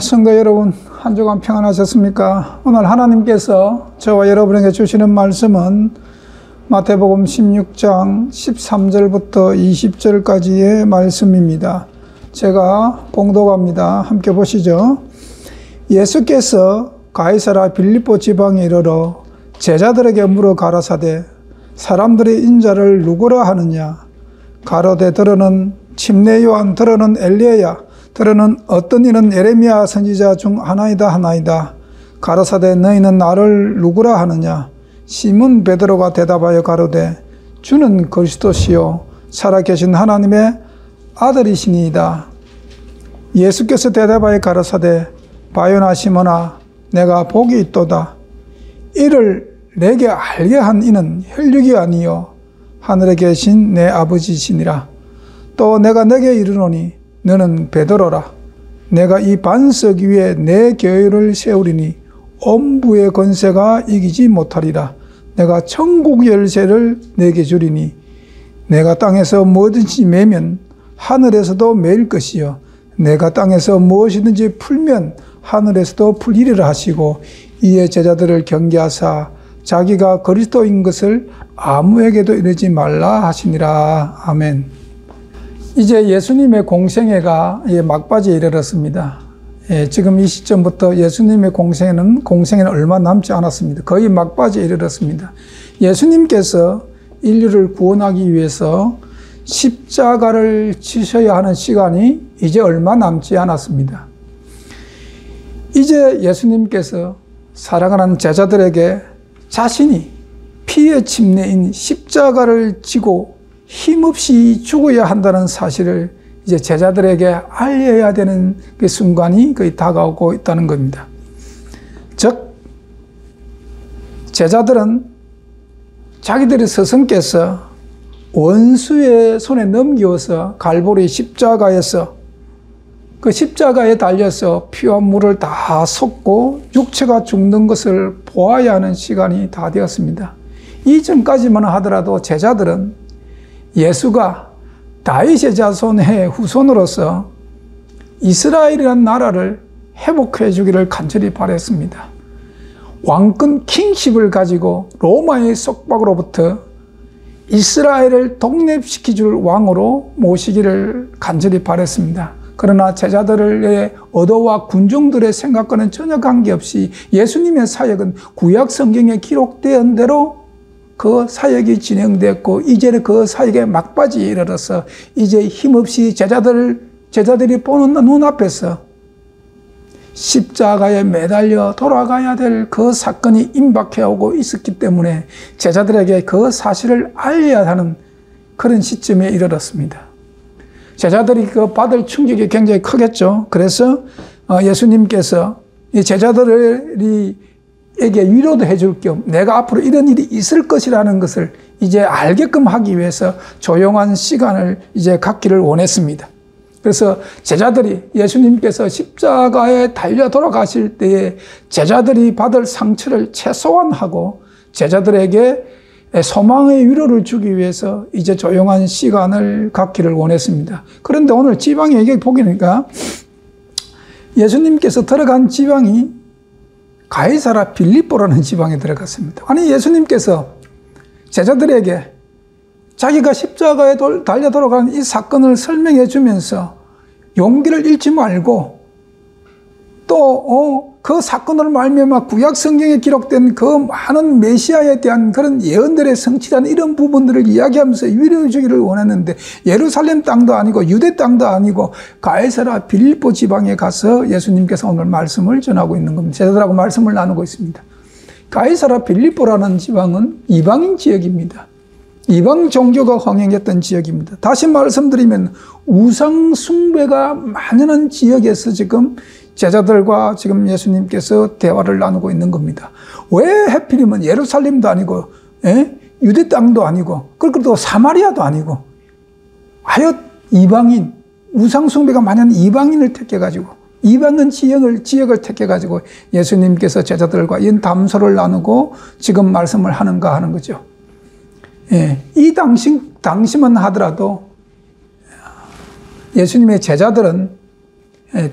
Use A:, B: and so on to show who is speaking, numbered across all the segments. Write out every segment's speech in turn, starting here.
A: 성도 여러분, 한 주간 평안하셨습니까? 오늘 하나님께서 저와 여러분에게 주시는 말씀은 마태복음 16장 13절부터 20절까지의 말씀입니다. 제가 봉독합니다. 함께 보시죠. 예수께서 가이사라 빌립보 지방에 이르러 제자들에게 물어 가라사대 사람들이 인자를 누구라 하느냐? 가로되 들어는 침례 요한, 들어는 엘리야야, 들어는 어떤 이는 예레미야 선지자 중 하나이다. 가라사대 너희는 나를 누구라 하느냐? 시몬 베드로가 대답하여 가로되 주는 그리스도시요 살아계신 하나님의 아들이시니이다. 예수께서 대답하여 가라사대 바요나 시몬아 내가 복이 있도다. 이를 내게 알게 한 이는 혈육이 아니요 하늘에 계신 내 아버지시니라. 또 내가 내게 이르노니 너는 베드로라. 내가 이 반석 위에 내 교회를 세우리니 엄부의 권세가 이기지 못하리라. 내가 천국 열쇠를 내게 주리니 내가 땅에서 무엇든지 매면 하늘에서도 매일 것이요 내가 땅에서 무엇이든지 풀면 하늘에서도 풀리리라 하시고 이에 제자들을 경계하사 자기가 그리스도인 것을 아무에게도 이르지 말라 하시니라. 아멘. 이제 예수님의 공생애가 막바지에 이르렀습니다. 지금 이 시점부터 예수님의 공생애는 얼마 남지 않았습니다. 거의 막바지에 이르렀습니다. 예수님께서 인류를 구원하기 위해서 십자가를 지셔야 하는 시간이 이제 얼마 남지 않았습니다. 이제 예수님께서 사랑하는 제자들에게 자신이 피의 침례인 십자가를 지고 힘없이 죽어야 한다는 사실을 이제 제자들에게 알려야 되는 그 순간이 거의 다가오고 있다는 겁니다. 즉, 제자들은 자기들의 스승께서 원수의 손에 넘겨서 갈보리 십자가에서 그 십자가에 달려서 피와 물을 다 쏟고 육체가 죽는 것을 보아야 하는 시간이 다 되었습니다. 이전까지만 하더라도 제자들은 예수가 다윗의 자손의 후손으로서 이스라엘이라는 나라를 회복해 주기를 간절히 바랬습니다. 왕권 킹십을 가지고 로마의 속박으로부터 이스라엘을 독립시켜 줄 왕으로 모시기를 간절히 바랬습니다. 그러나 제자들의 어도와 군중들의 생각과는 전혀 관계없이 예수님의 사역은 구약 성경에 기록된 대로 그 사역이 진행됐고 이제는 그 사역의 막바지에 이르러서 이제 힘없이 제자들이 보는 눈앞에서 십자가에 매달려 돌아가야 될 그 사건이 임박해 오고 있었기 때문에 제자들에게 그 사실을 알려야 하는 그런 시점에 이르렀습니다. 제자들이 그 받을 충격이 굉장히 크겠죠. 그래서 예수님께서 이 제자들에게 위로도 해줄 겸 내가 앞으로 이런 일이 있을 것이라는 것을 이제 알게끔 하기 위해서 조용한 시간을 이제 갖기를 원했습니다. 그래서 제자들이 예수님께서 십자가에 달려 돌아가실 때에 제자들이 받을 상처를 최소한 하고 제자들에게 소망의 위로를 주기 위해서 이제 조용한 시간을 갖기를 원했습니다. 그런데 오늘 지방에 여기 보니까 예수님께서 들어간 지방이 가이사라 빌립보라는 지방에 들어갔습니다. 아니 예수님께서 제자들에게 자기가 십자가에 달려 돌아가는 이 사건을 설명해 주면서 용기를 잃지 말고 또 그 사건으로 말미암아 구약 성경에 기록된 그 많은 메시아에 대한 그런 예언들의 성취라는 이런 부분들을 이야기하면서 위로해 주기를 원했는데 예루살렘 땅도 아니고 유대 땅도 아니고 가이사라 빌립보 지방에 가서 예수님께서 오늘 말씀을 전하고 있는 겁니다. 제자들하고 말씀을 나누고 있습니다. 가이사라 빌립보라는 지방은 이방인 지역입니다. 이방 종교가 흥행했던 지역입니다. 다시 말씀드리면 우상 숭배가 만연한 지역에서 지금 제자들과 지금 예수님께서 대화를 나누고 있는 겁니다. 왜 하필이면 예루살렘도 아니고 유대 땅도 아니고 그리고 또 사마리아도 아니고 하여 이방인 우상 숭배가 만연한 이방인을 택해가지고 이방인 지역을 택해가지고 예수님께서 제자들과 이 담소를 나누고 지금 말씀을 하는가 하는 거죠. 이 당시만 하더라도 예수님의 제자들은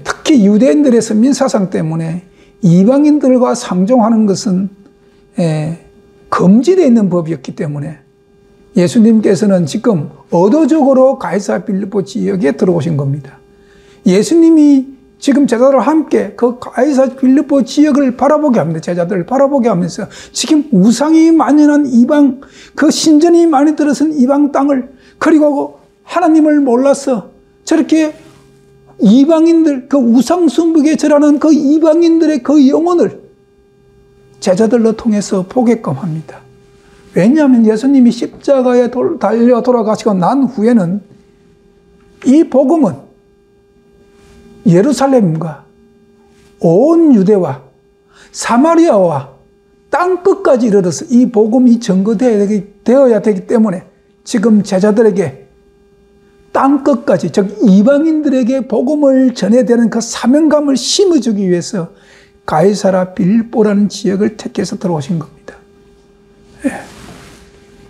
A: 특히 유대인들의 선민사상 때문에 이방인들과 상종하는 것은 금지되어 있는 법이었기 때문에 예수님께서는 지금 의도적으로 가이사 빌립보 지역에 들어오신 겁니다. 예수님이 지금 제자들과 함께 그 가이사 빌립보 지역을 바라보게 합니다. 제자들을 바라보게 하면서 지금 우상이 만연한 이방, 그 신전이 많이 들어선 이방 땅을, 그리고 하나님을 몰라서 저렇게 이방인들, 그 우상 숭배에 절하는 그 이방인들의 그 영혼을 제자들로 통해서 보게끔 합니다. 왜냐하면 예수님이 십자가에 달려 돌아가시고 난 후에는 이 복음은 예루살렘과 온 유대와 사마리아와 땅 끝까지 이르러서 이 복음이 전거되어야 되기 때문에 지금 제자들에게 땅 끝까지, 즉 이방인들에게 복음을 전해야 되는 그 사명감을 심어주기 위해서 가이사라 빌립보라는 지역을 택해서 들어오신 겁니다.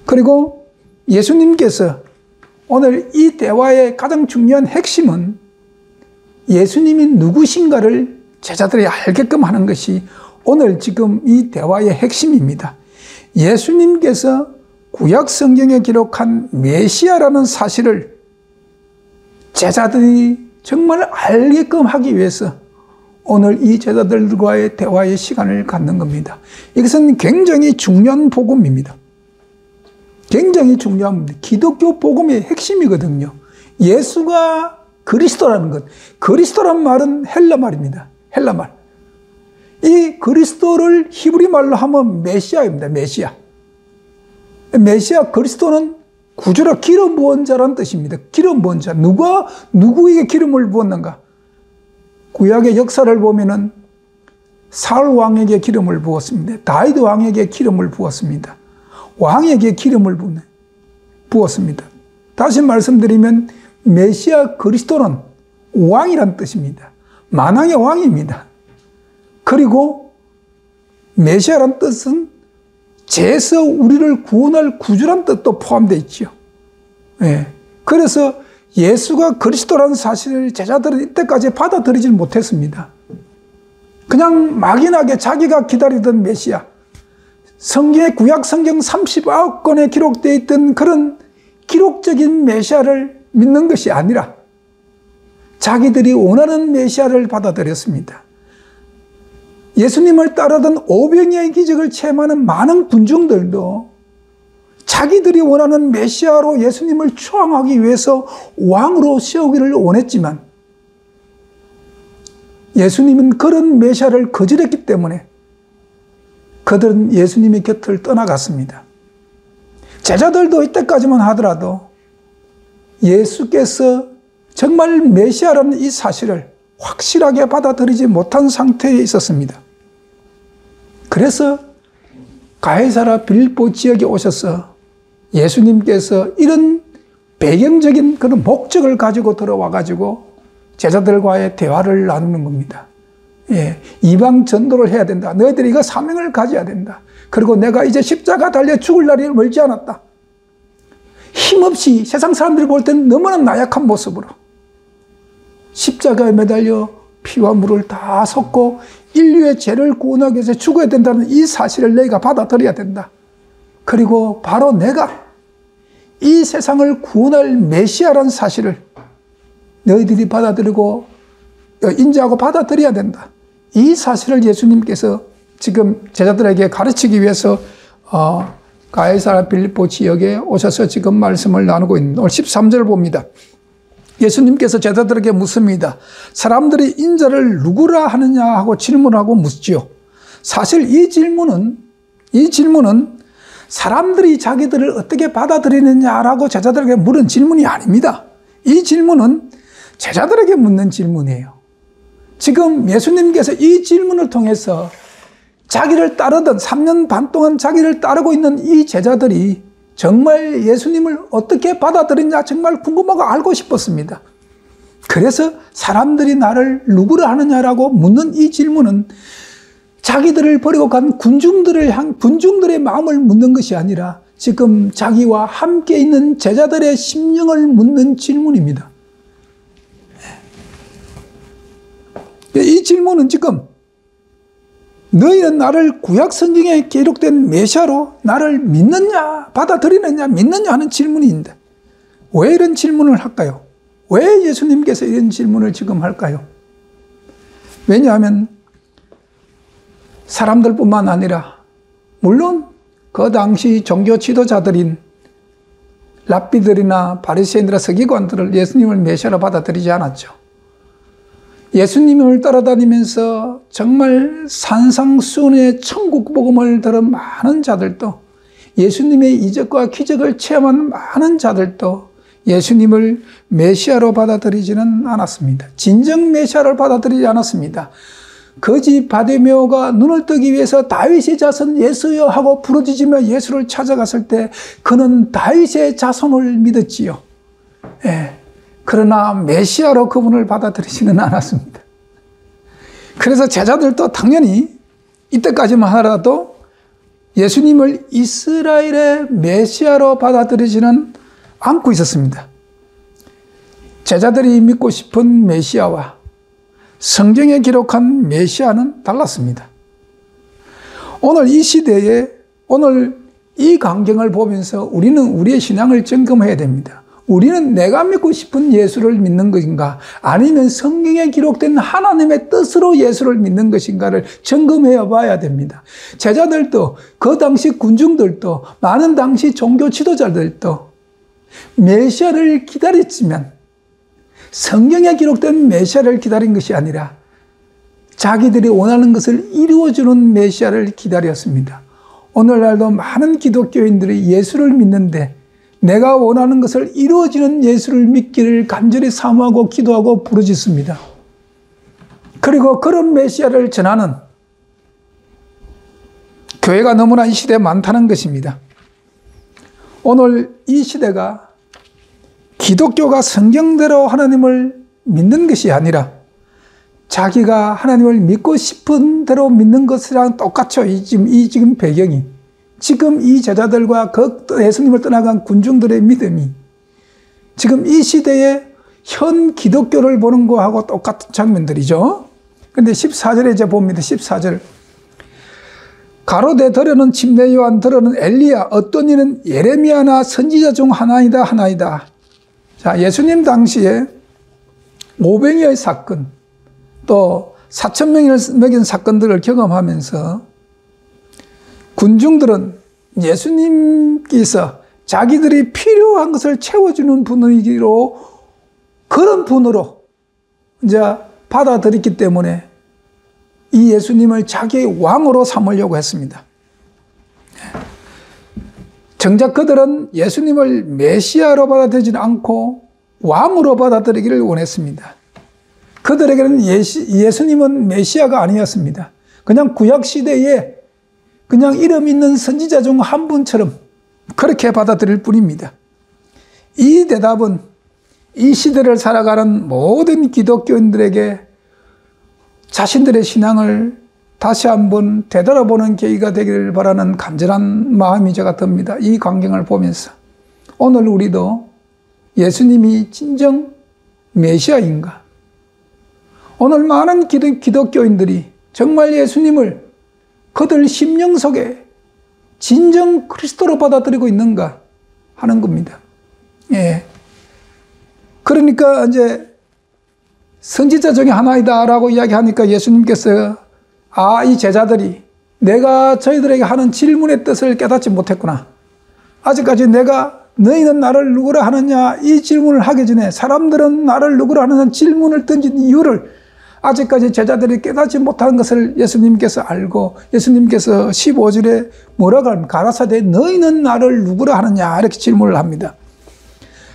A: 그리고 예수님께서 오늘 이 대화의 가장 중요한 핵심은 예수님이 누구신가를 제자들이 알게끔 하는 것이 오늘 지금 이 대화의 핵심입니다. 예수님께서 구약 성경에 기록한 메시아라는 사실을 제자들이 정말 알게끔 하기 위해서 오늘 이 제자들과의 대화의 시간을 갖는 겁니다. 이것은 굉장히 중요한 복음입니다. 굉장히 중요합니다. 기독교 복음의 핵심이거든요. 예수가 그리스도라는 것. 그리스도란 말은 헬라 말입니다. 헬라 말. 이 그리스도를 히브리 말로 하면 메시아입니다. 메시아. 메시아 그리스도는 구주로 기름 부은 자라는 뜻입니다. 기름 부은 자. 누가 누구에게 기름을 부었는가? 구약의 역사를 보면은 사울 왕에게 기름을 부었습니다. 다윗 왕에게 기름을 부었습니다. 왕에게 기름을 부었습니다. 다시 말씀드리면 메시아 그리스도는 왕이란 뜻입니다. 만왕의 왕입니다. 그리고 메시아란 뜻은 죄에서 우리를 구원할 구주란 뜻도 포함되어 있죠. 그래서 예수가 그리스도라는 사실을 제자들은 이때까지 받아들이지 못했습니다. 그냥 막연하게 자기가 기다리던 메시아, 성경의 구약 성경 39권에 기록되어 있던 그런 기록적인 메시아를 믿는 것이 아니라 자기들이 원하는 메시아를 받아들였습니다. 예수님을 따르던 오병이어의 기적을 체험하는 많은 군중들도 자기들이 원하는 메시아로 예수님을 추앙하기 위해서 왕으로 세우기를 원했지만 예수님은 그런 메시아를 거절했기 때문에 그들은 예수님의 곁을 떠나갔습니다. 제자들도 이때까지만 하더라도 예수께서 정말 메시아라는 이 사실을 확실하게 받아들이지 못한 상태에 있었습니다. 그래서 가이사라 빌립보 지역에 오셔서 예수님께서 이런 배경적인 그런 목적을 가지고 들어와가지고 제자들과의 대화를 나누는 겁니다. 이방 전도를 해야 된다. 너희들이 이거 사명을 가져야 된다. 그리고 내가 이제 십자가 달려 죽을 날이 멀지 않았다. 힘없이 세상 사람들이 볼 때는 너무나 나약한 모습으로 십자가에 매달려 피와 물을 다 섞고 인류의 죄를 구원하기 위해서 죽어야 된다는 이 사실을 너희가 받아들여야 된다. 그리고 바로 내가 이 세상을 구원할 메시아라는 사실을 너희들이 받아들이고 인지하고 받아들여야 된다. 이 사실을 예수님께서 지금 제자들에게 가르치기 위해서 가이사라 빌립보 지역에 오셔서 지금 말씀을 나누고 있는 오늘 13절 봅니다. 예수님께서 제자들에게 묻습니다. 사람들이 인자를 누구라 하느냐 하고 질문하고 묻지요. 사실 이 질문은 사람들이 자기들을 어떻게 받아들이느냐라고 제자들에게 물은 질문이 아닙니다. 이 질문은 제자들에게 묻는 질문이에요. 지금 예수님께서 이 질문을 통해서 자기를 따르던 3년 반 동안 자기를 따르고 있는 이 제자들이 정말 예수님을 어떻게 받아들이냐 정말 궁금하고 알고 싶었습니다. 그래서 사람들이 나를 누구라 하느냐라고 묻는 이 질문은 자기들을 버리고 간 군중들의 마음을 묻는 것이 아니라 지금 자기와 함께 있는 제자들의 심령을 묻는 질문입니다. 이 질문은 지금 너희는 나를 구약 성경에 기록된 메시아로 나를 믿느냐, 받아들이느냐, 믿느냐 하는 질문인데 왜 이런 질문을 할까요? 왜 예수님께서 이런 질문을 지금 할까요? 왜냐하면 사람들뿐만 아니라 물론 그 당시 종교 지도자들인 랍비들이나 바리새인들이나 서기관들을 예수님을 메시아로 받아들이지 않았죠. 예수님을 따라다니면서 정말 산상수훈의 천국 복음을 들은 많은 자들도, 예수님의 이적과 기적을 체험한 많은 자들도 예수님을 메시아로 받아들이지는 않았습니다. 진정 메시아를 받아들이지 않았습니다. 거지 바데메오가 눈을 뜨기 위해서 다윗의 자손 예수여 하고 부르짖으며 예수를 찾아갔을 때 그는 다윗의 자손을 믿었지요. 예. 그러나 메시아로 그분을 받아들이지는 않았습니다. 그래서 제자들도 당연히 이때까지만 하더라도 예수님을 이스라엘의 메시아로 받아들이지는 않고 있었습니다. 제자들이 믿고 싶은 메시아와 성경에 기록한 메시아는 달랐습니다. 오늘 이 시대에, 오늘 이 광경을 보면서 우리는 우리의 신앙을 점검해야 됩니다. 우리는 내가 믿고 싶은 예수를 믿는 것인가, 아니면 성경에 기록된 하나님의 뜻으로 예수를 믿는 것인가를 점검해 봐야 됩니다. 제자들도, 그 당시 군중들도, 많은 당시 종교 지도자들도 메시아를 기다렸지만 성경에 기록된 메시아를 기다린 것이 아니라 자기들이 원하는 것을 이루어주는 메시아를 기다렸습니다. 오늘날도 많은 기독교인들이 예수를 믿는데 내가 원하는 것을 이루어지는 예수를 믿기를 간절히 사모하고 기도하고 부르짖습니다. 그리고 그런 메시아를 전하는 교회가 너무나 이 시대에 많다는 것입니다. 오늘 이 시대가 기독교가 성경대로 하나님을 믿는 것이 아니라 자기가 하나님을 믿고 싶은 대로 믿는 것이랑 똑같죠. 이 지금 배경이. 지금 이 제자들과 그 예수님을 떠나간 군중들의 믿음이 지금 이 시대의 현 기독교를 보는 거하고 똑같은 장면들이죠. 그런데 14절에 이제 봅니다. 14절. 가로되 더러는 침례 요한, 더러는 엘리야, 어떤 이는 예레미야나 선지자 중 하나이다. 자, 예수님 당시에 오병이어의 사건, 또 4,000명을 먹인 사건들을 경험하면서 군중들은 예수님께서 자기들이 필요한 것을 채워주는 분위기로, 그런 분으로 이제 받아들였기 때문에 이 예수님을 자기의 왕으로 삼으려고 했습니다. 정작 그들은 예수님을 메시아로 받아들이지 않고 왕으로 받아들이기를 원했습니다. 그들에게는 예수님은 메시아가 아니었습니다. 그냥 구약시대에 그냥 이름 있는 선지자 중 한 분처럼 그렇게 받아들일 뿐입니다. 이 대답은 이 시대를 살아가는 모든 기독교인들에게 자신들의 신앙을 다시 한번 되돌아보는 계기가 되기를 바라는 간절한 마음이 제가 듭니다. 이 광경을 보면서 오늘 우리도 예수님이 진정 메시아인가? 오늘 많은 기독교인들이 정말 예수님을 그들 심령 속에 진정 그리스도로 받아들이고 있는가 하는 겁니다. 예. 그러니까 이제 선지자 중에 하나이다라고 이야기하니까 예수님께서 이 제자들이 내가 저희들에게 하는 질문의 뜻을 깨닫지 못했구나. 아직까지 내가 너희는 나를 누구라 하느냐 이 질문을 하기 전에 사람들은 나를 누구라 하느냐 질문을 던진 이유를 아직까지 제자들이 깨닫지 못하는 것을 예수님께서 알고 예수님께서 15절에 뭐라고 합니까? 가라사대 너희는 나를 누구라 하느냐 이렇게 질문을 합니다.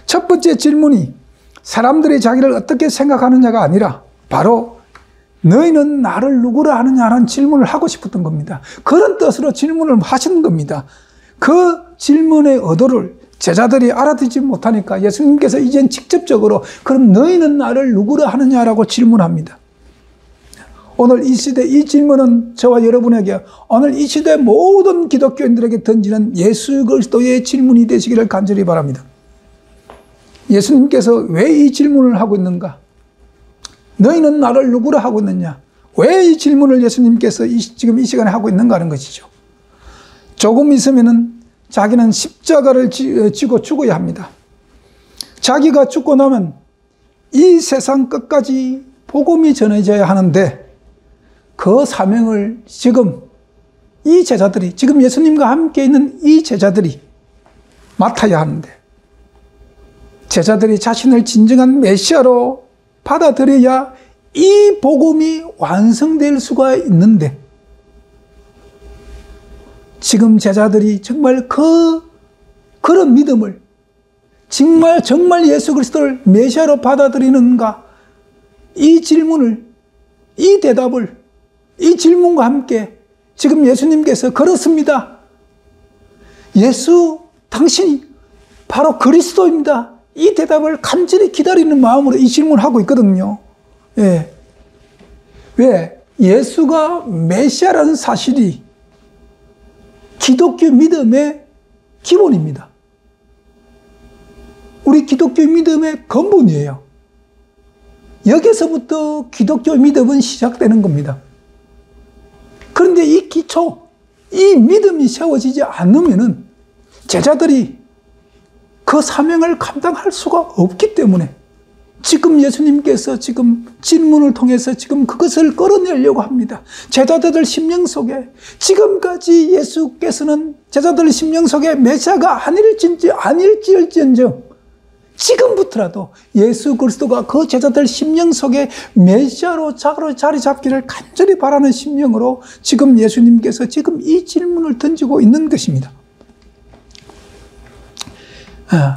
A: 첫 번째 질문이 사람들이 자기를 어떻게 생각하느냐가 아니라 바로 너희는 나를 누구라 하느냐라는 질문을 하고 싶었던 겁니다. 그런 뜻으로 질문을 하시는 겁니다. 그 질문의 의도를 제자들이 알아듣지 못하니까 예수님께서 이젠 직접적으로 그럼 너희는 나를 누구라 하느냐라고 질문합니다. 오늘 이 시대 이 질문은 저와 여러분에게 오늘 이 시대 모든 기독교인들에게 던지는 예수 그리스도의 질문이 되시기를 간절히 바랍니다. 예수님께서 왜 이 질문을 하고 있는가? 너희는 나를 누구라 하고 있느냐? 왜 이 질문을 예수님께서 지금 이 시간에 하고 있는가 하는 것이죠. 조금 있으면은 자기는 십자가를 지고 죽어야 합니다. 자기가 죽고 나면 이 세상 끝까지 복음이 전해져야 하는데 그 사명을 지금 이 제자들이, 지금 예수님과 함께 있는 이 제자들이 맡아야 하는데, 제자들이 자신을 진정한 메시아로 받아들여야 이 복음이 완성될 수가 있는데, 지금 제자들이 정말 그런 믿음을, 정말 예수 그리스도를 메시아로 받아들이는가, 이 질문을, 이 대답을, 이 질문과 함께 지금 예수님께서 그렇습니다. 예수, 당신이 바로 그리스도입니다. 이 대답을 간절히 기다리는 마음으로 이 질문을 하고 있거든요. 예. 왜? 예수가 메시아라는 사실이 기독교 믿음의 기본입니다. 우리 기독교 믿음의 근본이에요. 여기서부터 기독교 믿음은 시작되는 겁니다. 그런데 이 기초, 이 믿음이 세워지지 않으면은 제자들이 그 사명을 감당할 수가 없기 때문에 지금 예수님께서 지금 질문을 통해서 지금 그것을 끌어내려고 합니다. 제자들 심령 속에, 지금까지 예수께서는 제자들 심령 속에 메시아가 아닐지언정 지금부터라도 예수 그리스도가 그 제자들 심령 속에 메시아로 자리 잡기를 간절히 바라는 심령으로 지금 예수님께서 지금 이 질문을 던지고 있는 것입니다.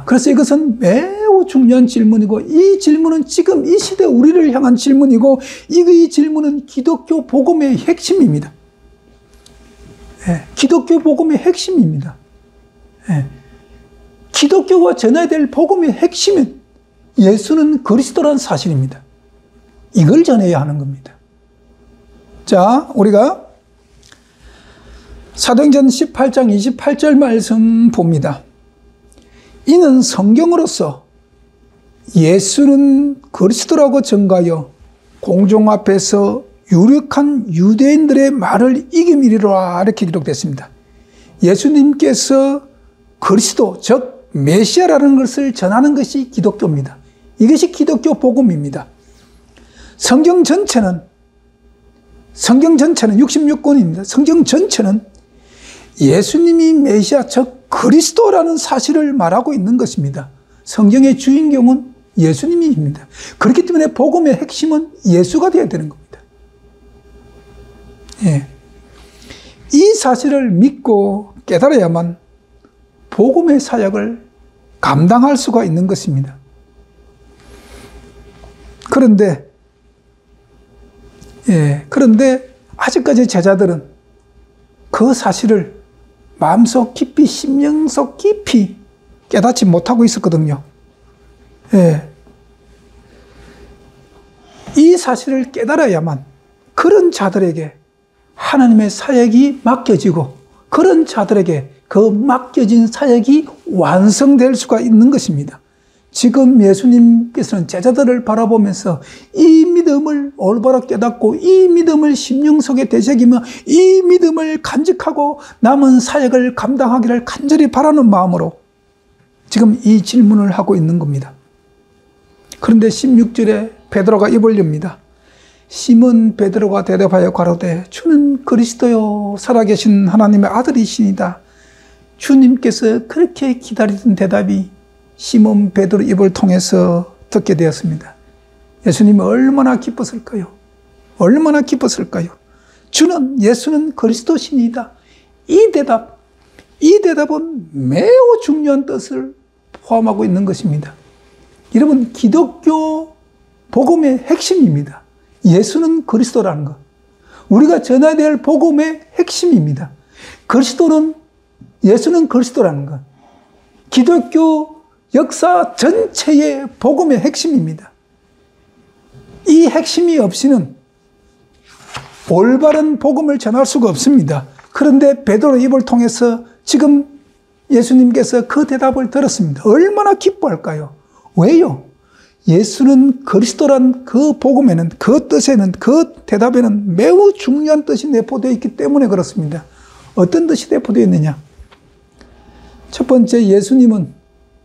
A: 그래서 이것은 매우 중요한 질문이고, 이 질문은 지금 이 시대 우리를 향한 질문이고, 이 질문은 기독교 복음의 핵심입니다. 기독교 복음의 핵심입니다. 기독교가 전해야 될 복음의 핵심은 예수는 그리스도라는 사실입니다. 이걸 전해야 하는 겁니다. 자, 우리가 사도행전 18장 28절 말씀 봅니다. 이는 성경으로서 예수는 그리스도라고 전가하여 공중 앞에서 유력한 유대인들의 말을 이기미리라, 이렇게 기록됐습니다. 예수님께서 그리스도, 즉 메시아라는 것을 전하는 것이 기독교입니다. 이것이 기독교 복음입니다. 성경 전체는 66권입니다. 성경 전체는 예수님이 메시아, 즉 그리스도라는 사실을 말하고 있는 것입니다. 성경의 주인공은 예수님입니다. 그렇기 때문에 복음의 핵심은 예수가 되어야 되는 겁니다. 예. 이 사실을 믿고 깨달아야만 복음의 사역을 감당할 수가 있는 것입니다. 그런데 아직까지 제자들은 그 사실을 마음속 깊이, 심령속 깊이 깨닫지 못하고 있었거든요. 예. 이 사실을 깨달아야만 그런 자들에게 하나님의 사역이 맡겨지고, 그런 자들에게 그 맡겨진 사역이 완성될 수가 있는 것입니다. 지금 예수님께서는 제자들을 바라보면서 이 믿음을 올바로 깨닫고, 이 믿음을 심령 속에 되새기며, 이 믿음을 간직하고 남은 사역을 감당하기를 간절히 바라는 마음으로 지금 이 질문을 하고 있는 겁니다. 그런데 16절에 베드로가 입을 엽니다. 시몬 베드로가 대답하여 가로되 주는 그리스도요 살아계신 하나님의 아들이시니다. 주님께서 그렇게 기다리던 대답이 시몬 베드로 입을 통해서 듣게 되었습니다. 예수님이 얼마나 기뻤을까요? 얼마나 기뻤을까요? 예수는 그리스도시니다. 이 대답은 매우 중요한 뜻을 포함하고 있는 것입니다. 여러분, 기독교 복음의 핵심입니다. 예수는 그리스도라는 것. 우리가 전해야 될 복음의 핵심입니다. 예수는 그리스도라는 것. 기독교 역사 전체의 복음의 핵심입니다. 이 핵심이 없이는 올바른 복음을 전할 수가 없습니다. 그런데 베드로 입을 통해서 지금 예수님께서 그 대답을 들었습니다. 얼마나 기뻐할까요? 왜요? 예수는 그리스도란 그 복음에는, 그 뜻에는, 그 대답에는 매우 중요한 뜻이 내포되어 있기 때문에 그렇습니다. 어떤 뜻이 내포되어 있느냐? 첫 번째, 예수님은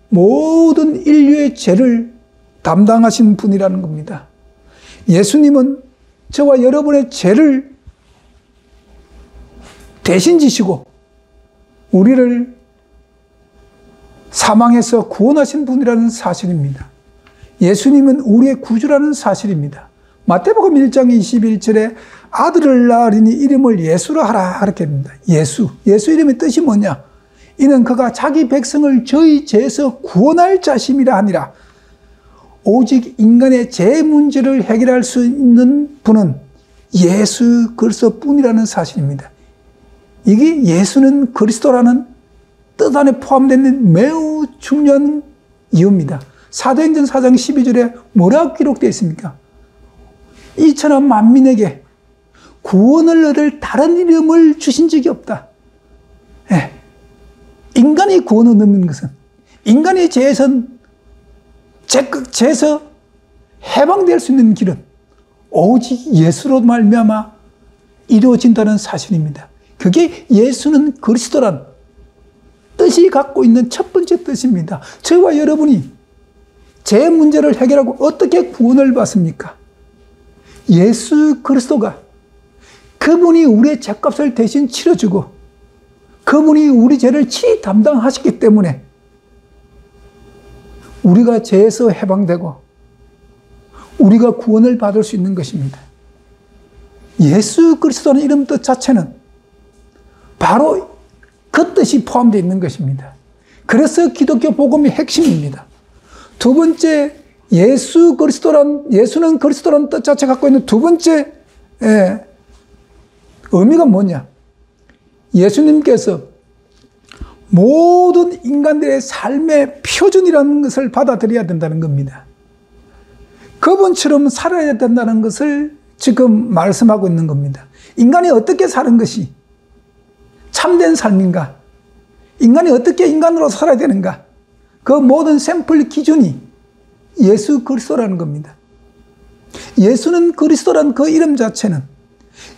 A: 모든 인류의 죄를 담당하신 분이라는 겁니다. 예수님은 저와 여러분의 죄를 대신 지시고 우리를 사망에서 구원하신 분이라는 사실입니다. 예수님은 우리의 구주라는 사실입니다. 마태복음 1장 21절에 아들을 낳으리니 이름을 예수라 하라 이렇게 합니다. 예수 이름의 뜻이 뭐냐? 이는 그가 자기 백성을 저희 죄에서 구원할 자심이라 하니라. 오직 인간의 죄 문제를 해결할 수 있는 분은 예수 그리스도 뿐이라는 사실입니다. 이게 예수는 그리스도라는 뜻 안에 포함되는 매우 중요한 이유입니다. 사도행전 4장 12절에 뭐라고 기록되어 있습니까? 이천한 만민에게 구원을 얻을 다른 이름을 주신 적이 없다. 네. 인간이 구원을 얻는 것은, 인간의 죄에서 해방될 수 있는 길은 오직 예수로 말미암아 이루어진다는 사실입니다. 그게 예수는 그리스도란 뜻이 갖고 있는 첫 번째 뜻입니다. 저와 여러분이 죄 문제를 해결하고 어떻게 구원을 받습니까? 예수 그리스도가, 그분이 우리의 죄값을 대신 치러주고 그분이 우리 죄를 친히 담당하셨기 때문에 우리가 죄에서 해방되고 우리가 구원을 받을 수 있는 것입니다. 예수 그리스도라는 이름 뜻 자체는 바로 그 뜻이 포함되어 있는 것입니다. 그래서 기독교 복음의 핵심입니다. 두 번째, 예수는 그리스도라는 뜻 자체 갖고 있는 두 번째 의미가 뭐냐? 예수님께서 모든 인간들의 삶의 표준이라는 것을 받아들여야 된다는 겁니다. 그분처럼 살아야 된다는 것을 지금 말씀하고 있는 겁니다. 인간이 어떻게 사는 것이 참된 삶인가? 인간이 어떻게 인간으로 살아야 되는가? 그 모든 샘플 기준이 예수 그리스도라는 겁니다. 예수는 그리스도란 그 이름 자체는,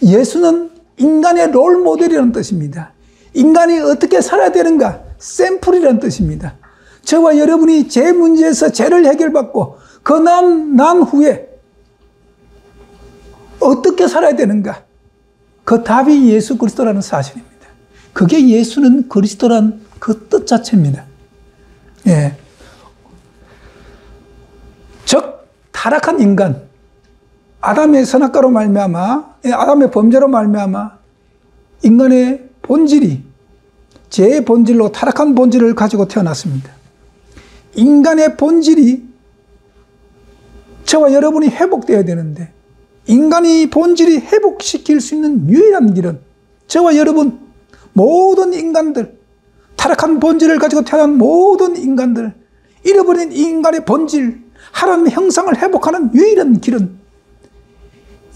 A: 예수는 인간의 롤 모델이라는 뜻입니다. 인간이 어떻게 살아야 되는가? 샘플이라는 뜻입니다. 저와 여러분이 죄 문제에서 죄를 해결받고 그 난 후에 어떻게 살아야 되는가? 그 답이 예수 그리스도라는 사실입니다. 그게 예수는 그리스도란 그 뜻 자체입니다. 예. 즉 타락한 인간, 아담의 선악과로 말미암아, 아담의 범죄로 말미암아 인간의 본질이 죄의 본질로 타락한 본질을 가지고 태어났습니다. 인간의 본질이 저와 여러분이 회복되어야 되는데, 인간이 본질이 회복시킬 수 있는 유일한 길은 저와 여러분 모든 인간들, 타락한 본질을 가지고 태어난 모든 인간들, 잃어버린 인간의 본질, 하나님의 형상을 회복하는 유일한 길은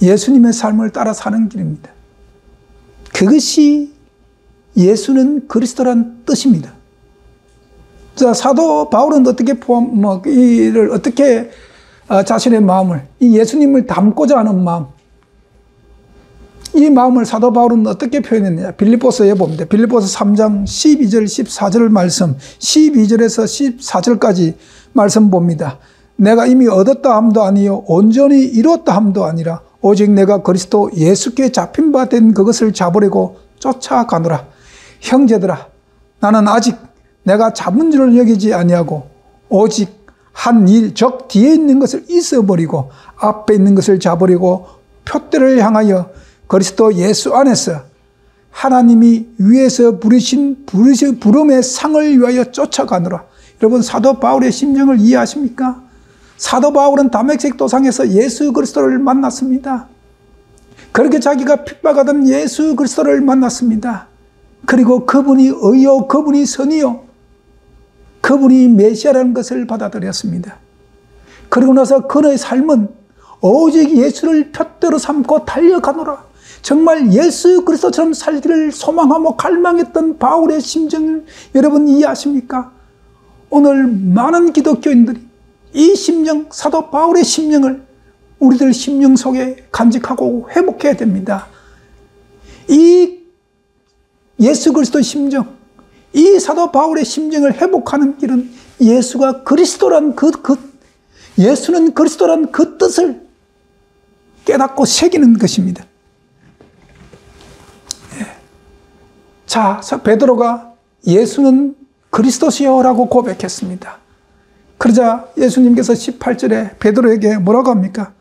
A: 예수님의 삶을 따라 사는 길입니다. 그것이 예수는 그리스도란 뜻입니다. 자, 사도 바울은 어떻게 이를 어떻게 자신의 마음을, 이 예수님을 닮고자 하는 마음, 이 마음을 사도 바울은 어떻게 표현했느냐? 빌립보서에 봅니다. 빌립보서 3장 12절 14절 말씀, 12절에서 14절까지 말씀 봅니다. 내가 이미 얻었다 함도 아니요 온전히 이루었다 함도 아니라 오직 내가 그리스도 예수께 잡힌 바 된 그것을 잡으려고 쫓아가노라. 형제들아, 나는 아직 내가 잡은 줄을 여기지 아니하고 오직 한 일, 즉 뒤에 있는 것을 잊어버리고 앞에 있는 것을 잡으려고 표대를 향하여 그리스도 예수 안에서 하나님이 위에서 부르신 부름의 상을 위하여 쫓아가노라. 여러분, 사도 바울의 심정을 이해하십니까? 사도 바울은 다메섹 도상에서 예수 그리스도를 만났습니다. 그렇게 자기가 핍박하던 예수 그리스도를 만났습니다. 그리고 그분이 의요, 그분이 선이요, 그분이 메시아라는 것을 받아들였습니다. 그리고 나서 그의 삶은 오직 예수를 표대로 삼고 달려가노라. 정말 예수 그리스도처럼 살기를 소망하고 갈망했던 바울의 심정을 여러분 이해하십니까? 오늘 많은 기독교인들이 이 심령, 사도 바울의 심령을 우리들 심령 속에 간직하고 회복해야 됩니다. 이 예수 그리스도의 심정, 이 사도 바울의 심정을 회복하는 길은 예수가 그리스도란 예수는 그리스도란 그 뜻을 깨닫고 새기는 것입니다. 자, 베드로가 예수는 그리스도시여라고 고백했습니다. 그러자 예수님께서 18절에 베드로에게 뭐라고 합니까?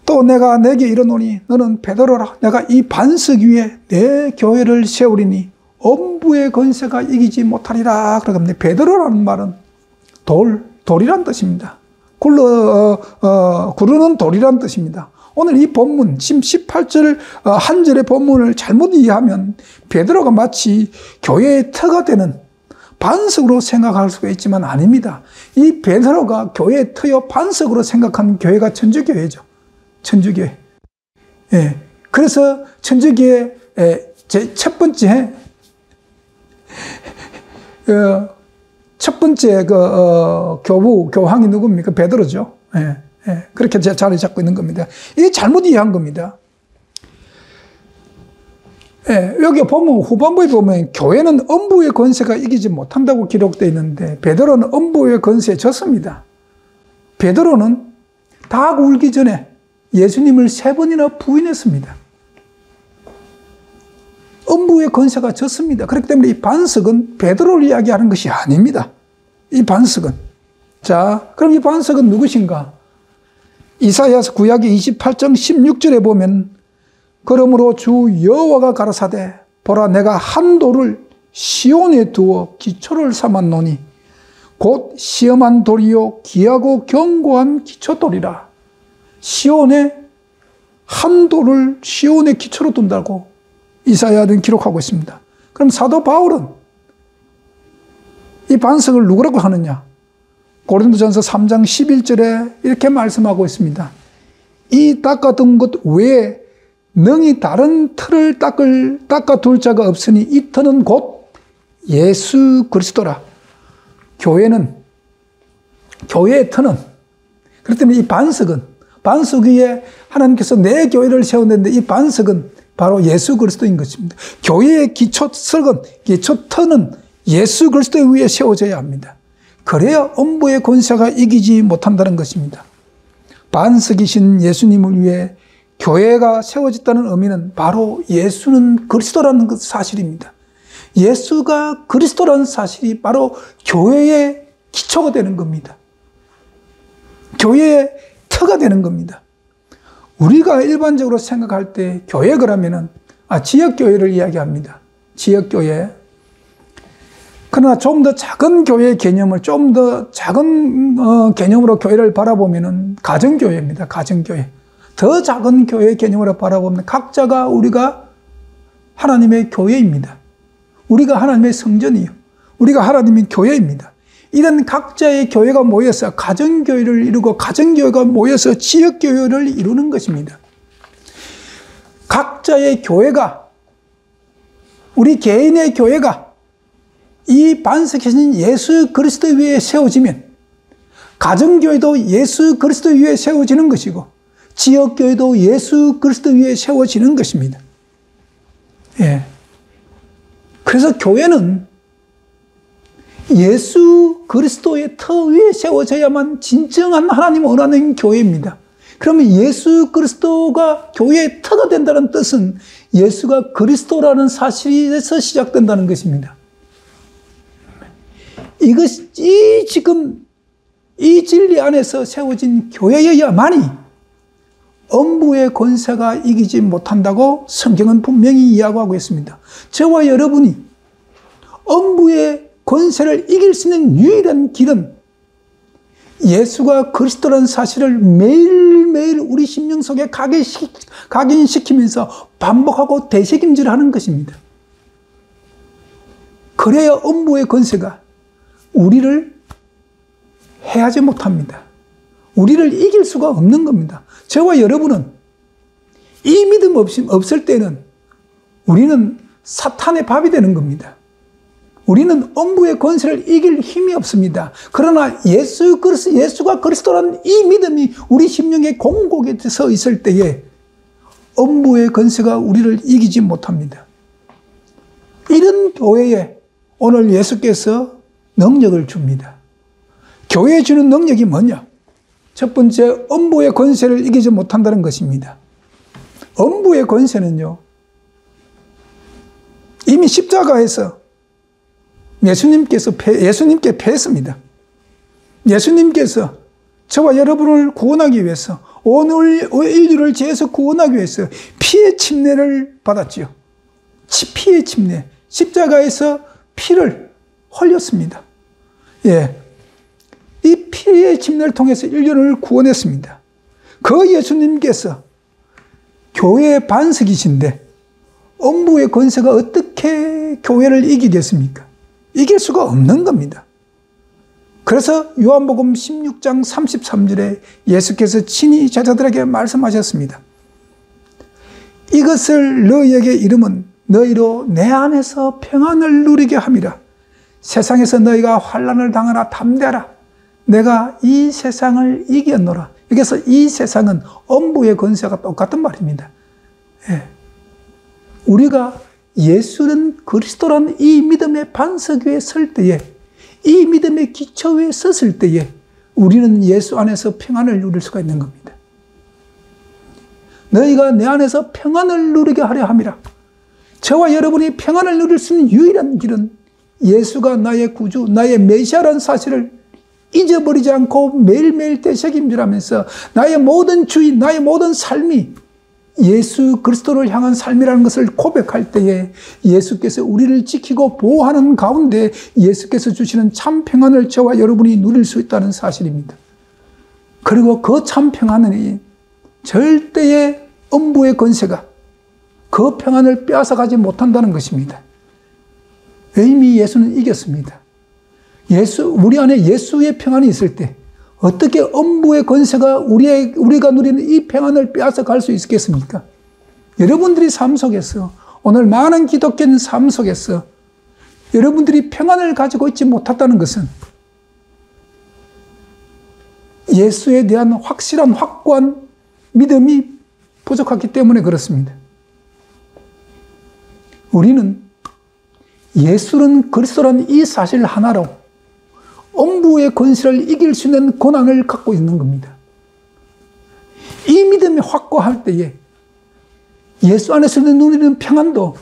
A: 또 내가 내게 이르노니 너는 베드로라. 내가 이 반석 위에 내 교회를 세우리니 엄부의 권세가 이기지 못하리라. 그러는데 베드로라는 말은 돌이란 뜻입니다. 구르는 돌이란 뜻입니다. 오늘 이 본문, 지금 18절 한 절의 본문을 잘못 이해하면 베드로가 마치 교회의 터가 되는 반석으로 생각할 수가 있지만 아닙니다. 이 베드로가 교회의 터요 반석으로 생각하는 교회가 천주교회죠. 천주교회. 예. 그래서 천주교회 제 첫 번째 교황이 누굽니까? 베드로죠. 예. 예. 그렇게 자리 잡고 있는 겁니다. 이게 잘못 이해한 겁니다. 예. 여기 보면 후반부에 보면 교회는 엄부의 권세가 이기지 못한다고 기록되어 있는데 베드로는 엄부의 권세에 졌습니다. 베드로는 닭 울기 전에 예수님을 3번이나 부인했습니다. 엄부의 권세가 졌습니다. 그렇기 때문에 이 반석은 베드로를 이야기하는 것이 아닙니다. 이 반석은. 자, 그럼 이 반석은 누구신가? 이사야서 구약의 28장 16절에 보면 그러므로 주 여호와가 가라사대 보라 내가 한 돌을 시온에 두어 기초를 삼았노니 곧 시험한 돌이요 귀하고 견고한 기초돌이라. 시온에 한 돌을 시온의 기초로 둔다고 이사야는 기록하고 있습니다. 그럼 사도 바울은 이 반석을 누구라고 하느냐? 고린도전서 3장 11절에 이렇게 말씀하고 있습니다. 이 닦아둔 것 외에 능히 다른 틀을 닦아둘 자가 없으니 이 터는 곧 예수 그리스도라. 교회의 터는, 그렇기 때문에 이 반석 위에 하나님께서 내 교회를 세웠는데 이 반석은 바로 예수 그리스도인 것입니다. 교회의 기초터는 예수 그리스도 위에 세워져야 합니다. 그래야 엄부의 권세가 이기지 못한다는 것입니다. 반석이신 예수님을 위해 교회가 세워졌다는 의미는 바로 예수는 그리스도라는 그 사실입니다. 예수가 그리스도라는 사실이 바로 교회의 기초가 되는 겁니다. 교회의 터가 되는 겁니다. 우리가 일반적으로 생각할 때 교회 그러면은 지역교회를 이야기합니다. 지역교회. 그러나 좀 더 작은 교회의 개념을 좀 더 작은 개념으로 교회를 바라보면은 가정교회입니다. 가정교회. 더 작은 교회 개념으로 바라보면 각자가 우리가 하나님의 교회입니다. 우리가 하나님의 성전이요. 우리가 하나님의 교회입니다. 이런 각자의 교회가 모여서 가정교회를 이루고 가정교회가 모여서 지역교회를 이루는 것입니다. 각자의 교회가, 우리 개인의 교회가 이 반석이신 예수 그리스도 위에 세워지면 가정교회도 예수 그리스도 위에 세워지는 것이고 지역교회도 예수 그리스도 위에 세워지는 것입니다. 예. 그래서 교회는 예수 그리스도의 터 위에 세워져야만 진정한 하나님 원하는 교회입니다. 그러면 예수 그리스도가 교회의 터가 된다는 뜻은 예수가 그리스도라는 사실에서 시작된다는 것입니다. 이 진리 안에서 세워진 교회여야만이 엄부의 권세가 이기지 못한다고 성경은 분명히 이야기하고 있습니다. 저와 여러분이 엄부의 권세를 이길 수 있는 유일한 길은 예수가 그리스도라는 사실을 매일매일 우리 심령 속에 각인시키면서 반복하고 되새김질하는 것입니다. 그래야 엄부의 권세가 우리를 해하지 못합니다. 우리를 이길 수가 없는 겁니다. 저와 여러분은 이 믿음 없을 때는 우리는 사탄의 밥이 되는 겁니다. 우리는 음부의 권세를 이길 힘이 없습니다. 그러나 예수가 그리스도라는 이 믿음이 우리 심령의 공곡에 서 있을 때에 음부의 권세가 우리를 이기지 못합니다. 이런 교회에 오늘 예수께서 능력을 줍니다. 교회에 주는 능력이 뭐냐? 첫 번째, 음부의 권세를 이기지 못한다는 것입니다. 음부의 권세는요, 이미 십자가에서 예수님께 패했습니다. 예수님께서 저와 여러분을 구원하기 위해서, 온 인류를 죄에서 구원하기 위해서 피의 침례를 받았지요. 피의 침례, 십자가에서 피를 흘렸습니다. 예, 이 피의 침례를 통해서 인류를 구원했습니다. 그 예수님께서 교회의 반석이신데 음부의 권세가 어떻게 교회를 이기겠습니까? 이길 수가 없는 겁니다. 그래서 요한복음 16장 33절에 예수께서 친히 제자들에게 말씀하셨습니다. 이것을 너희에게 이름은 너희로 내 안에서 평안을 누리게 함이라. 세상에서 너희가 환난을 당하나 담대하라. 내가 이 세상을 이겼노라. 여기서 이 세상은 음부의 권세가 똑같은 말입니다. 예. 우리가 예수는 그리스도라는 이 믿음의 반석 위에 설 때에, 이 믿음의 기초 위에 섰을 때에 우리는 예수 안에서 평안을 누릴 수가 있는 겁니다. 너희가 내 안에서 평안을 누리게 하려 함이라. 저와 여러분이 평안을 누릴 수 있는 유일한 길은 예수가 나의 구주, 나의 메시아라는 사실을 잊어버리지 않고 매일매일 되새김질하면서 나의 모든 주인, 나의 모든 삶이 예수 그리스도를 향한 삶이라는 것을 고백할 때에 예수께서 우리를 지키고 보호하는 가운데 예수께서 주시는 참 평안을 저와 여러분이 누릴 수 있다는 사실입니다. 그리고 그 참 평안은 절대의 음부의 권세가 그 평안을 빼앗아가지 못한다는 것입니다. 이미 예수는 이겼습니다. 우리 안에 예수의 평안이 있을 때 어떻게 음부의 권세가 우리가 누리는 이 평안을 빼앗아 갈 수 있겠습니까? 여러분들이 삶 속에서, 오늘 많은 기독교인 삶 속에서 여러분들이 평안을 가지고 있지 못했다는 것은 예수에 대한 확실한 확고한 믿음이 부족하기 때문에 그렇습니다. 우리는 예수는 그리스도라는 이 사실 하나로 음부의 권세를 이길 수 있는 권한을 갖고 있는 겁니다. 이 믿음이 확고할 때에 예수 안에서 누리는 평안도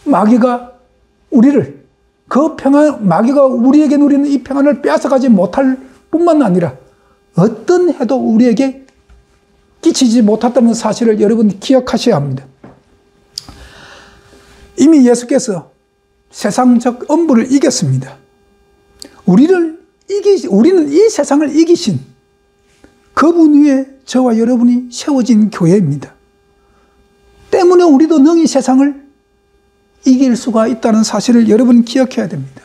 A: 마귀가 마귀가 우리에게 누리는 이 평안을 빼앗아가지 못할 뿐만 아니라 어떤 해도 우리에게 끼치지 못했다는 사실을 여러분 기억하셔야 합니다. 이미 예수께서 세상적 음부를 이겼습니다. 우리는 이 세상을 이기신 그분 위에 저와 여러분이 세워진 교회입니다. 때문에 우리도 능히 세상을 이길 수가 있다는 사실을 여러분 기억해야 됩니다.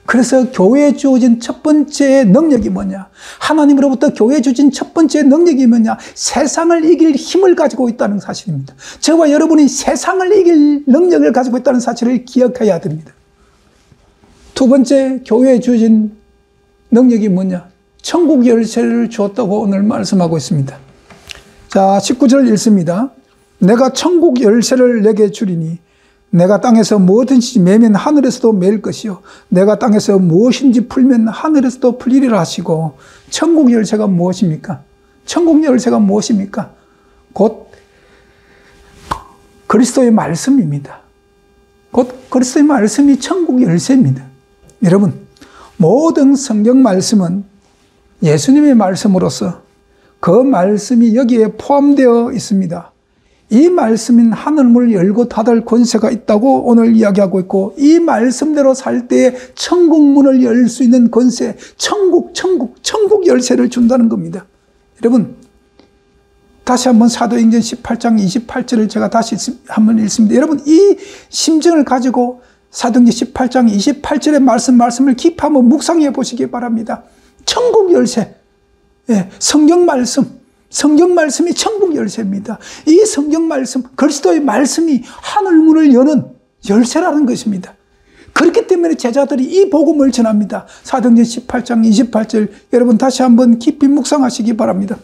A: 그래서 교회에 주어진 첫 번째 능력이 뭐냐? 하나님으로부터 교회에 주어진 첫 번째 능력이 뭐냐? 세상을 이길 힘을 가지고 있다는 사실입니다. 저와 여러분이 세상을 이길 능력을 가지고 있다는 사실을 기억해야 됩니다. 두 번째, 교회에 주어진 능력이 뭐냐? 천국 열쇠를 주었다고 오늘 말씀하고 있습니다. 자, 19절 읽습니다. 내가 천국 열쇠를 내게 주리니 내가 땅에서 무엇든지 매면 하늘에서도 매일 것이요 내가 땅에서 무엇인지 풀면 하늘에서도 풀리리라 하시고, 천국 열쇠가 무엇입니까? 천국 열쇠가 무엇입니까? 곧 그리스도의 말씀입니다. 곧 그리스도의 말씀이 천국 열쇠입니다. 여러분, 모든 성경 말씀은 예수님의 말씀으로서 그 말씀이 여기에 포함되어 있습니다. 이 말씀인 하늘문을 열고 닫을 권세가 있다고 오늘 이야기하고 있고, 이 말씀대로 살 때에 천국문을 열 수 있는 권세, 천국 열쇠를 준다는 겁니다. 여러분, 다시 한번 사도행전 18장 28절을 제가 다시 한번 읽습니다. 여러분, 이 심정을 가지고 사도행전 18장 28절의 말씀을 깊이 한번 묵상해 보시기 바랍니다. 천국 열쇠, 성경 말씀이 천국 열쇠입니다. 이 성경 말씀, 그리스도의 말씀이 하늘문을 여는 열쇠라는 것입니다. 그렇기 때문에 제자들이 이 복음을 전합니다. 사도행전 18장 28절 여러분 다시 한번 깊이 묵상하시기 바랍니다.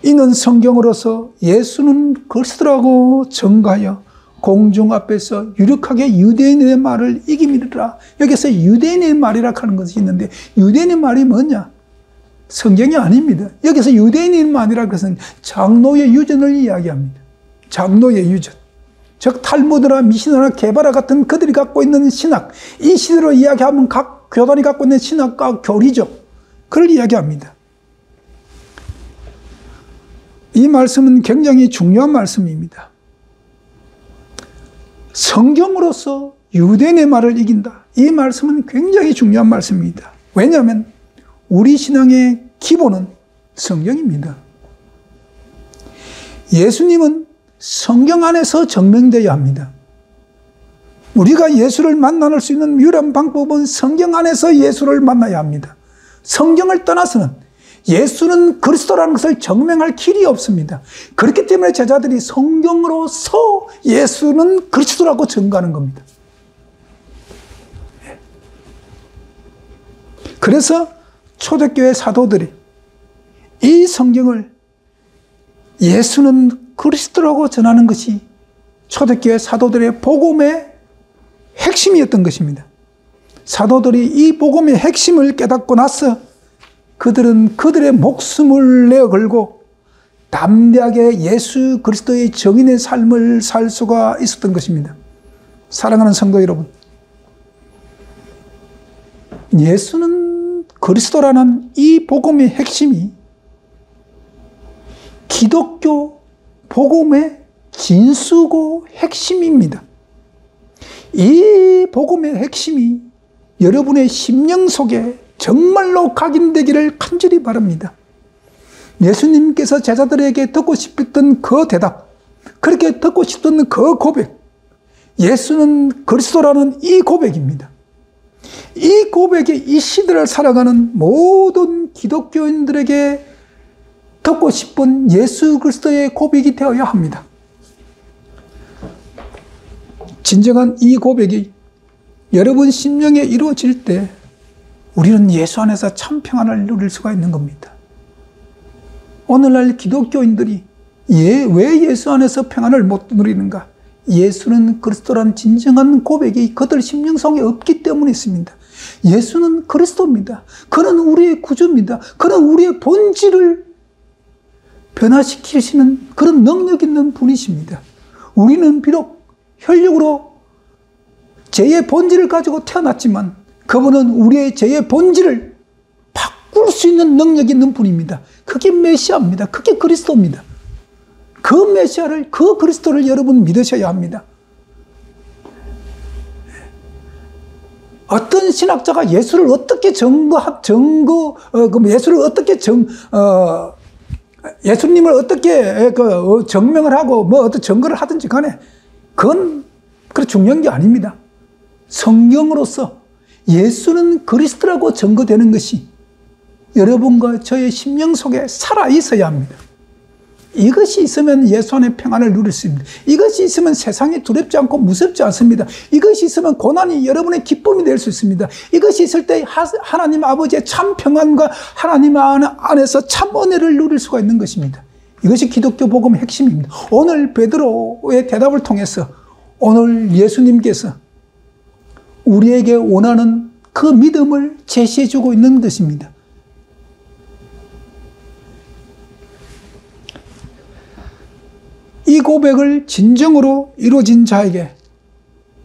A: 이는 성경으로서 예수는 그리스도라고 증거하여 공중 앞에서 유력하게 유대인의 말을 이기미리라. 여기서 유대인의 말이라 하는 것이 있는데 유대인의 말이 뭐냐? 성경이 아닙니다. 여기서 유대인의 말이라 것은 장로의 유전을 이야기합니다. 장로의 유전. 즉 탈무드나 미시나나 게바라 같은 그들이 갖고 있는 신학, 이 시대로 이야기하면 각 교단이 갖고 있는 신학과 교리죠. 그걸 이야기합니다. 이 말씀은 굉장히 중요한 말씀입니다. 성경으로서 유대인의 말을 이긴다. 이 말씀은 굉장히 중요한 말씀입니다. 왜냐하면 우리 신앙의 기본은 성경입니다. 예수님은 성경 안에서 증명되어야 합니다. 우리가 예수를 만날 수 있는 유일한 방법은 성경 안에서 예수를 만나야 합니다. 성경을 떠나서는 예수는 그리스도라는 것을 증명할 길이 없습니다. 그렇기 때문에 제자들이 성경으로서 예수는 그리스도라고 증거하는 겁니다. 그래서 초대교회 사도들이 이 성경을 예수는 그리스도라고 전하는 것이 초대교회 사도들의 복음의 핵심이었던 것입니다. 사도들이 이 복음의 핵심을 깨닫고 나서 그들은 그들의 목숨을 내어 걸고 담대하게 예수 그리스도의 정인의 삶을 살 수가 있었던 것입니다. 사랑하는 성도 여러분, 예수는 그리스도라는 이 복음의 핵심이 기독교 복음의 진수고 핵심입니다. 이 복음의 핵심이 여러분의 심령 속에 정말로 각인되기를 간절히 바랍니다. 예수님께서 제자들에게 듣고 싶었던 그 대답, 그렇게 듣고 싶었던 그 고백, 예수는 그리스도라는 이 고백입니다. 이 고백이 이 시대를 살아가는 모든 기독교인들에게 듣고 싶은 예수 그리스도의 고백이 되어야 합니다. 진정한 이 고백이 여러분 심령에 이루어질 때 우리는 예수 안에서 참 평안을 누릴 수가 있는 겁니다. 오늘날 기독교인들이 왜 예수 안에서 평안을 못 누리는가? 예수는 그리스도란 진정한 고백이 그들 심령 속에 없기 때문에 있습니다. 예수는 그리스도입니다. 그는 우리의 구주입니다. 그는 우리의 본질을 변화시키시는 그런 능력 있는 분이십니다. 우리는 비록 혈육으로 죄의 본질을 가지고 태어났지만 그분은 우리의 죄의 본질을 바꿀 수 있는 능력 있는 분입니다. 그게 메시아입니다. 그게 그리스도입니다. 그 메시아를, 그 그리스도를 여러분 믿으셔야 합니다. 어떤 신학자가 예수를 어떻게 예수님을 어떻게 증명을 하고 어떤 증거를 하든지 간에 그건 그렇게 중요한 게 아닙니다. 성경으로서 예수는 그리스도라고 증거되는 것이 여러분과 저의 심령 속에 살아 있어야 합니다. 이것이 있으면 예수 안에 평안을 누릴 수 있습니다. 이것이 있으면 세상이 두렵지 않고 무섭지 않습니다. 이것이 있으면 고난이 여러분의 기쁨이 될 수 있습니다. 이것이 있을 때 하나님 아버지의 참 평안과 하나님 안에서 참 은혜를 누릴 수가 있는 것입니다. 이것이 기독교 복음의 핵심입니다. 오늘 베드로의 대답을 통해서 오늘 예수님께서 우리에게 원하는 그 믿음을 제시해 주고 있는 것입니다. 이 고백을 진정으로 이루어진 자에게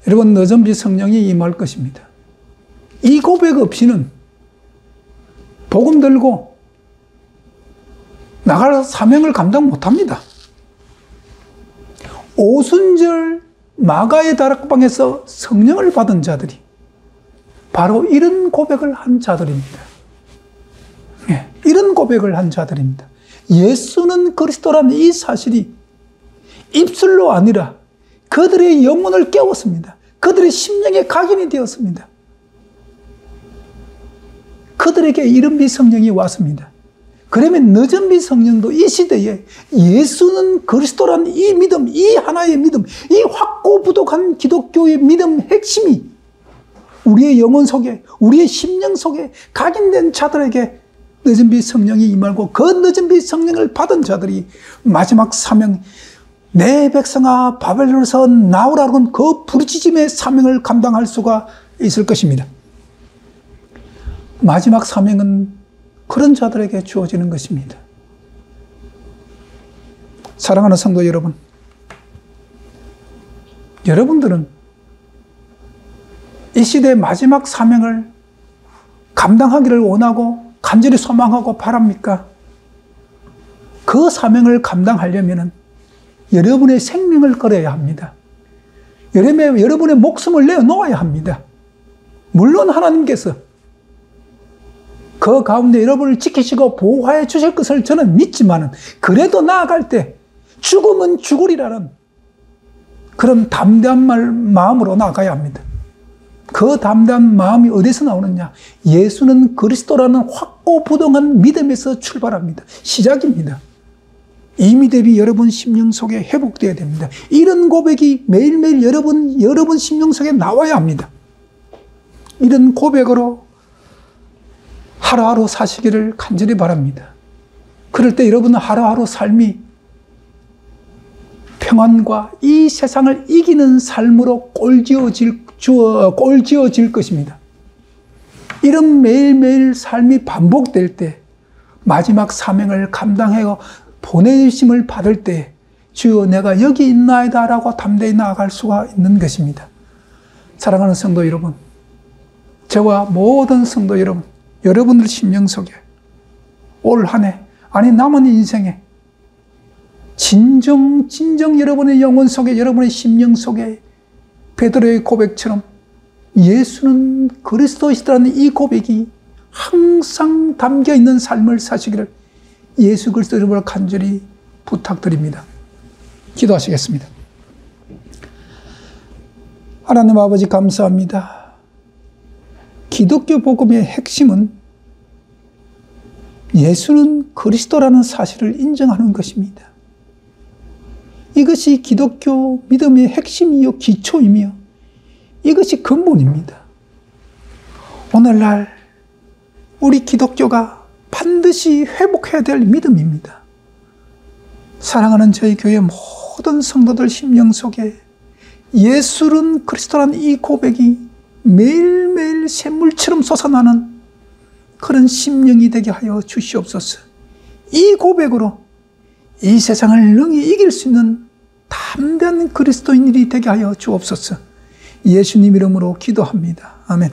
A: 여러분 너전비 성령이 임할 것입니다. 이 고백 없이는 복음 들고 나갈 사명을 감당 못합니다. 오순절 마가의 다락방에서 성령을 받은 자들이 바로 이런 고백을 한 자들입니다. 이런 고백을 한 자들입니다. 예수는 그리스도라는 이 사실이 입술로 아니라 그들의 영혼을 깨웠습니다. 그들의 심령에 각인이 되었습니다. 그들에게 이른비 성령이 왔습니다. 그러면 늦은비 성령도 이 시대에 예수는 그리스도라는 이 믿음, 이 하나의 믿음, 이 확고부동한 기독교의 믿음 핵심이 우리의 영혼 속에, 우리의 심령 속에 각인된 자들에게 늦은 빛 성령이 임하고, 그 늦은 빛 성령을 받은 자들이 마지막 사명, 내 백성아 바벨론에서 나오라는 그 부르짖음의 사명을 감당할 수가 있을 것입니다. 마지막 사명은 그런 자들에게 주어지는 것입니다. 사랑하는 성도 여러분, 여러분들은 이 시대의 마지막 사명을 감당하기를 원하고 간절히 소망하고 바랍니까? 그 사명을 감당하려면 여러분의 생명을 걸어야 합니다. 여러분의 목숨을 내어놓아야 합니다. 물론 하나님께서 그 가운데 여러분을 지키시고 보호해 주실 것을 저는 믿지만, 그래도 나아갈 때 죽으면 죽으리라는 그런 담대한 마음으로 나아가야 합니다. 그 담대한 마음이 어디서 나오느냐? 예수는 그리스도라는 확고부동한 믿음에서 출발합니다. 시작입니다. 이 믿음이 여러분 심령 속에 회복되어야 됩니다. 이런 고백이 매일매일 여러분 심령 속에 나와야 합니다. 이런 고백으로 하루하루 사시기를 간절히 바랍니다. 그럴 때 여러분은 하루하루 삶이 평안과 이 세상을 이기는 삶으로 꼴지어질 것입니다. 이런 매일매일 삶이 반복될 때, 마지막 사명을 감당하여 보내심을 받을 때, 주여 내가 여기 있나이다 라고 담대히 나아갈 수가 있는 것입니다. 사랑하는 성도 여러분, 저와 모든 성도 여러분, 여러분들 심령 속에 올 한 해, 아니 남은 인생에 진정 여러분의 영혼 속에, 여러분의 심령 속에 베드로의 고백처럼 예수는 그리스도이시라는 이 고백이 항상 담겨 있는 삶을 사시기를 예수 그리스도 이름으로 간절히 부탁드립니다. 기도하시겠습니다. 하나님 아버지 감사합니다. 기독교 복음의 핵심은 예수는 그리스도라는 사실을 인정하는 것입니다. 이것이 기독교 믿음의 핵심이요 기초이며 이것이 근본입니다. 오늘날 우리 기독교가 반드시 회복해야 될 믿음입니다. 사랑하는 저희 교회 모든 성도들 심령 속에 예수는 그리스도라는 이 고백이 매일매일 샘물처럼 솟아나는 그런 심령이 되게 하여 주시옵소서. 이 고백으로 이 세상을 능히 이길 수 있는 담대한 그리스도인들이 되게 하여 주옵소서. 예수님 이름으로 기도합니다. 아멘.